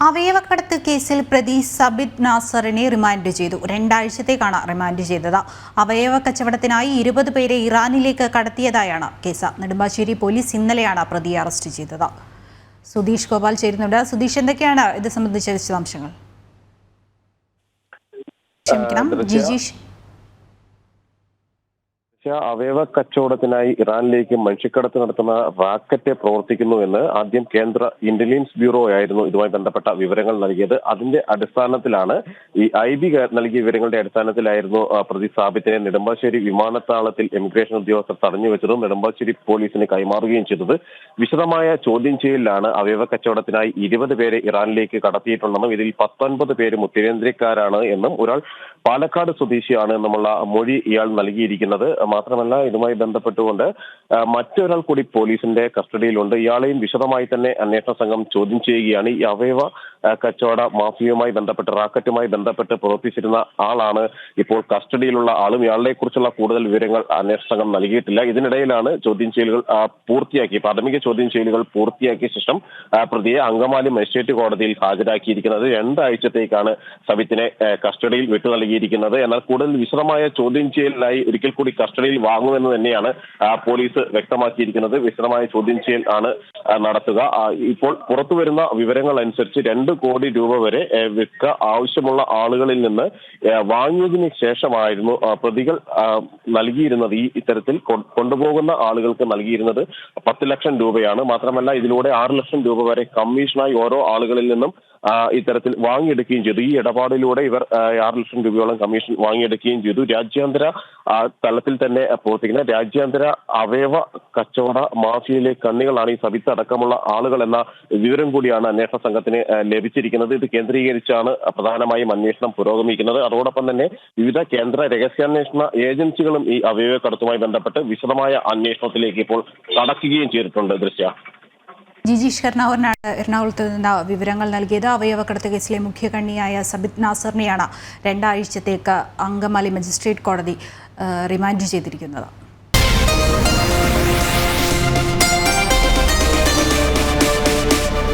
അവയവക്കടത്ത് കേസിൽ പ്രതി സബിത് നാസറിനെ റിമാൻഡ് ചെയ്തു. 2 ആഴ്ചത്തേക്കാണ് റിമാൻഡ് ചെയ്തത്. അവയവ കച്ചവടത്തിനായി 20 പേരെ ഇറാനിലേക്ക് കടത്തിയതായാണ് കേസ്. നെടുമ്പാശ്ശേരി പോലീസ് ഇന്നലെയാണ് പ്രതിയെ അറസ്റ്റ് ചെയ്തത്. സുധീഷ് ഗോപാൽ ചേരുന്നുണ്ട്. സുധീഷ്, എന്തൊക്കെയാണ് ഇത് സംബന്ധിച്ച വിശദാംശങ്ങൾ? ജിജീഷ്. അവയവ കച്ചവടത്തിനായി ഇറാനിലേക്ക് മനുഷ്യക്കടത്ത് നടത്തുന്ന റാക്കറ്റ് പ്രവർത്തിക്കുന്നുവെന്ന് ആദ്യം കേന്ദ്ര ഇന്റലിജൻസ് ബ്യൂറോ ആയിരുന്നു ഇതുമായി ബന്ധപ്പെട്ട വിവരങ്ങൾ നൽകിയത്. അതിന്റെ അടിസ്ഥാനത്തിലാണ് ഈ IB നൽകിയ വിവരങ്ങളുടെ അടിസ്ഥാനത്തിലായിരുന്നു പ്രതി സാബിത്തിനെ നെടുമ്പാശ്ശേരി വിമാനത്താവളത്തിൽ ഇമിഗ്രേഷൻ ഉദ്യോഗസ്ഥർ തടഞ്ഞു വെച്ചതും നെടുമ്പാശ്ശേരി പോലീസിന് കൈമാറുകയും ചെയ്തത്. വിശദമായ ചോദ്യം ചെയ്യലിലാണ് അവയവ കച്ചവടത്തിനായി 20 പേരെ ഇറാനിലേക്ക് കടത്തിയിട്ടുണ്ടെന്നും ഇതിൽ 19 പേരും ഉത്തരേന്ത്യക്കാരാണ് എന്നും ഒരാൾ പാലക്കാട് സ്വദേശിയാണ് എന്നുമുള്ള മൊഴി ഇയാൾ നൽകിയിരിക്കുന്നത്. മാത്രമല്ല, ഇതുമായി ബന്ധപ്പെട്ടുകൊണ്ട് മറ്റൊരാൾ കൂടി പോലീസിന്റെ കസ്റ്റഡിയിലുണ്ട്. ഇയാളെയും വിശദമായി തന്നെ അന്വേഷണ സംഘം ചോദ്യം ചെയ്യുകയാണ്. ഈ അവയവ കച്ചവട മാഫിയയുമായി ബന്ധപ്പെട്ട്, റാക്കറ്റുമായി ബന്ധപ്പെട്ട് പ്രവർത്തിച്ചിരുന്ന ആളാണ് ഇപ്പോൾ കസ്റ്റഡിയിലുള്ള ആളും. ഇയാളെ കുറിച്ചുള്ള കൂടുതൽ വിവരങ്ങൾ അന്വേഷണ സംഘം നൽകിയിട്ടില്ല. ഇതിനിടയിലാണ് ചോദ്യം ചെയ്യലുകൾ പ്രാഥമിക ചോദ്യം ചെയ്യലുകൾ പൂർത്തിയാക്കിയ ശേഷം പ്രതിയെ അങ്കമാലി മജിസ്ട്രേറ്റ് കോടതിയിൽ ഹാജരാക്കിയിരിക്കുന്നത്. 2 ആഴ്ചത്തേക്കാണ് സബിത്തിനെ കസ്റ്റഡിയിൽ വിട്ടു നൽകിയിരിക്കുന്നത്. എന്നാൽ കൂടുതൽ വിശദമായ ചോദ്യം ചെയ്യലിനായി ഒരിക്കൽ കൂടി കസ്റ്റഡിയിൽ വാങ്ങുമെന്ന് തന്നെയാണ് പോലീസ് വ്യക്തമാക്കിയിരിക്കുന്നത്. വിശദമായ ചോദ്യം ചെയ്യൽ ആണ് നടത്തുക. ഇപ്പോൾ പുറത്തുവരുന്ന വിവരങ്ങൾ അനുസരിച്ച് 2 കോടി രൂപ വരെ വിൽക്ക ആവശ്യമുള്ള ആളുകളിൽ നിന്ന് വാങ്ങിയതിന് ശേഷമായിരുന്നു പ്രതികൾ നൽകിയിരുന്നത്. ഈ ഇത്തരത്തിൽ കൊണ്ടുപോകുന്ന ആളുകൾക്ക് നൽകിയിരുന്നത് 10 ലക്ഷം രൂപയാണ്. മാത്രമല്ല, ഇതിലൂടെ 6 ലക്ഷം രൂപ വരെ കമ്മീഷനായി ഓരോ ആളുകളിൽ നിന്നും ഇത്തരത്തിൽ വാങ്ങിയെടുക്കുകയും ചെയ്തു. ഈ ഇടപാടിലൂടെ ഇവർ 6 ലക്ഷം രൂപയോളം കമ്മീഷൻ വാങ്ങിയെടുക്കുകയും ചെയ്തു. രാജ്യാന്തര തലത്തിൽ തന്നെ പ്രവർത്തിക്കുന്ന രാജ്യാന്തര അവയവ കച്ചവട മാഫിയയിലെ കണ്ണികളാണ് ഈ സബിത്ത് അടക്കമുള്ള ആളുകൾ എന്ന വിവരം കൂടിയാണ് അന്വേഷണ സംഘത്തിന് ലഭിച്ചിരിക്കുന്നത്. ഇത് കേന്ദ്രീകരിച്ചാണ് പ്രധാനമായും അന്വേഷണം പുരോഗമിക്കുന്നത്. അതോടൊപ്പം തന്നെ വിവിധ കേന്ദ്ര രഹസ്യാന്വേഷണ ഏജൻസികളും ഈ അവയവ കടത്തുമായി ബന്ധപ്പെട്ട് വിശദമായ അന്വേഷണത്തിലേക്ക് ഇപ്പോൾ കടക്കുകയും ചെയ്തിട്ടുണ്ട്. ദൃശ്യ ജിജീഷ് കർണാവറിനാണ് എറണാകുളത്ത് നിന്ന് വിവരങ്ങൾ നൽകിയത്. അവയവക്കടത്ത് കേസിലെ മുഖ്യകണ്ണിയായ സബിത് നാസറിനെയാണ് 2 ആഴ്ചത്തേക്ക് അങ്കമാലി മജിസ്ട്രേറ്റ് കോടതി റിമാൻഡ് ചെയ്തിരിക്കുന്നത്.